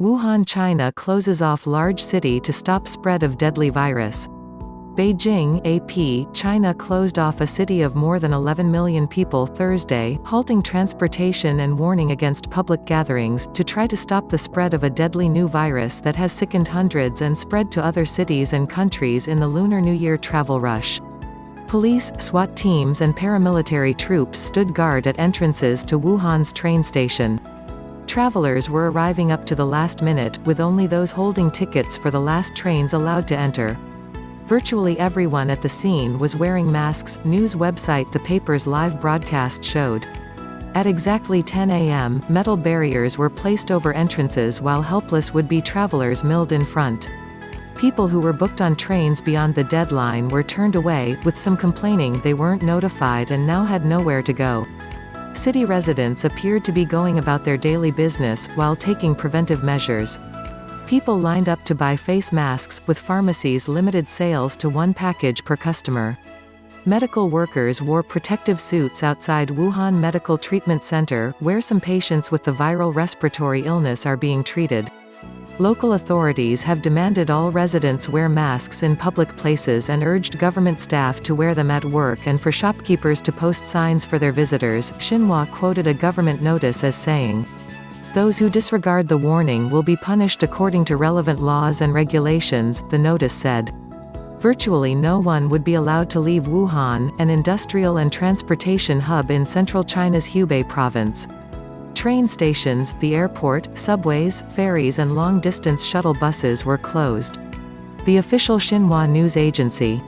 Wuhan, China closes off large city to stop spread of deadly virus. Beijing, AP, China closed off a city of more than 11 million people Thursday, halting transportation and warning against public gatherings, to try to stop the spread of a deadly new virus that has sickened hundreds and spread to other cities and countries in the Lunar New Year travel rush. Police, SWAT teams and paramilitary troops stood guard at entrances to Wuhan's train station. Travelers were arriving up to the last minute, with only those holding tickets for the last trains allowed to enter. Virtually everyone at the scene was wearing masks, news website The Paper's live broadcast showed. At exactly 10 a.m., metal barriers were placed over entrances while helpless would-be travelers milled in front. People who were booked on trains beyond the deadline were turned away, with some complaining they weren't notified and now had nowhere to go. City residents appeared to be going about their daily business, while taking preventive measures. People lined up to buy face masks, with pharmacies limited sales to one package per customer. Medical workers wore protective suits outside Wuhan Medical Treatment Center, where some patients with the viral respiratory illness are being treated. Local authorities have demanded all residents wear masks in public places and urged government staff to wear them at work and for shopkeepers to post signs for their visitors. Xinhua quoted a government notice as saying, "Those who disregard the warning will be punished according to relevant laws and regulations," the notice said. Virtually no one would be allowed to leave Wuhan, an industrial and transportation hub in central China's Hubei province. Train stations, the airport, subways, ferries and long-distance shuttle buses were closed. The official Xinhua news agency.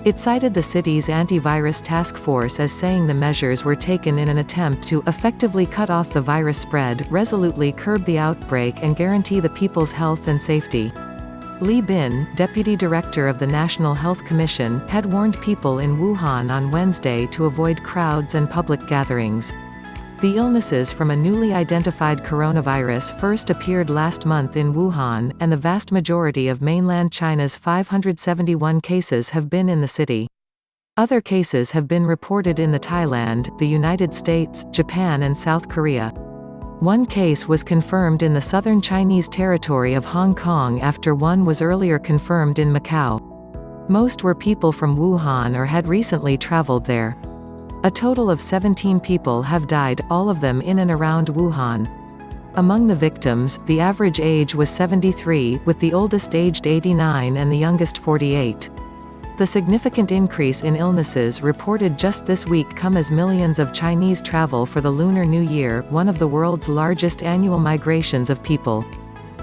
It cited the city's anti-virus task force as saying the measures were taken in an attempt to effectively cut off the virus spread, resolutely curb the outbreak and guarantee the people's health and safety. Li Bin, deputy director of the National Health Commission, had warned people in Wuhan on Wednesday to avoid crowds and public gatherings. The illnesses from a newly identified coronavirus first appeared last month in Wuhan, and the vast majority of mainland China's 571 cases have been in the city. Other cases have been reported in Thailand, the United States, Japan and South Korea. One case was confirmed in the southern Chinese territory of Hong Kong after one was earlier confirmed in Macau. Most were people from Wuhan or had recently traveled there. A total of 17 people have died, all of them in and around Wuhan. Among the victims, the average age was 73, with the oldest aged 89 and the youngest 48. The significant increase in illnesses reported just this week come as millions of Chinese travel for the Lunar New Year, one of the world's largest annual migrations of people.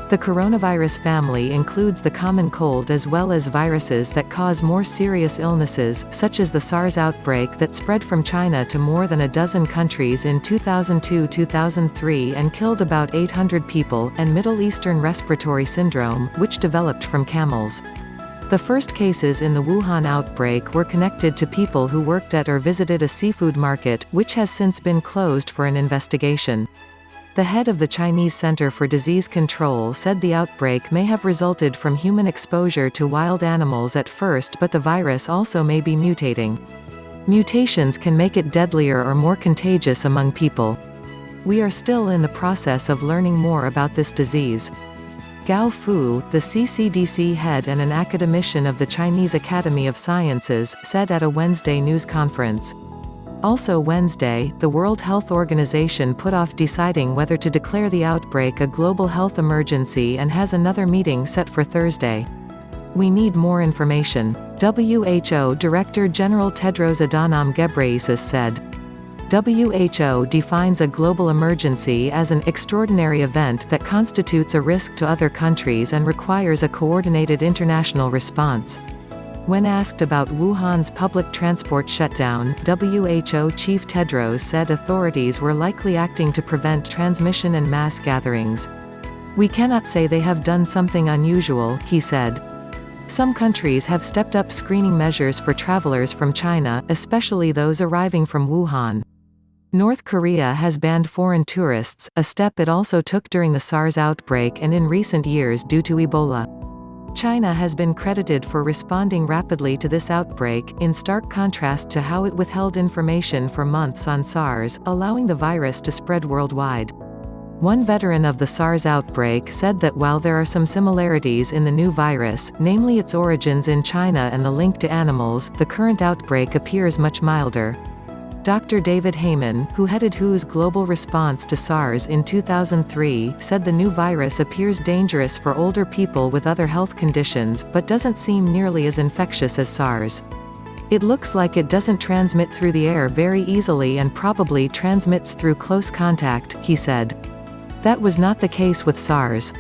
The coronavirus family includes the common cold as well as viruses that cause more serious illnesses, such as the SARS outbreak that spread from China to more than a dozen countries in 2002-2003 and killed about 800 people, and Middle Eastern respiratory syndrome, which developed from camels. The first cases in the Wuhan outbreak were connected to people who worked at or visited a seafood market, which has since been closed for an investigation. The head of the Chinese Center for Disease Control said the outbreak may have resulted from human exposure to wild animals at first, but the virus also may be mutating. Mutations can make it deadlier or more contagious among people. We are still in the process of learning more about this disease. Gao Fu, the CCDC head and an academician of the Chinese Academy of Sciences, said at a Wednesday news conference. Also Wednesday, the World Health Organization put off deciding whether to declare the outbreak a global health emergency and has another meeting set for Thursday. We need more information. WHO Director General Tedros Adhanom Ghebreyesus said. WHO defines a global emergency as an extraordinary event that constitutes a risk to other countries and requires a coordinated international response. When asked about Wuhan's public transport shutdown, WHO Chief Tedros said authorities were likely acting to prevent transmission and mass gatherings. "We cannot say they have done something unusual," he said. Some countries have stepped up screening measures for travelers from China, especially those arriving from Wuhan. North Korea has banned foreign tourists, a step it also took during the SARS outbreak and in recent years due to Ebola. China has been credited for responding rapidly to this outbreak, in stark contrast to how it withheld information for months on SARS, allowing the virus to spread worldwide. One veteran of the SARS outbreak said that while there are some similarities in the new virus, namely its origins in China and the link to animals, the current outbreak appears much milder. Dr. David Heyman, who headed WHO's global response to SARS in 2003, said the new virus appears dangerous for older people with other health conditions, but doesn't seem nearly as infectious as SARS. It looks like it doesn't transmit through the air very easily and probably transmits through close contact, he said. That was not the case with SARS.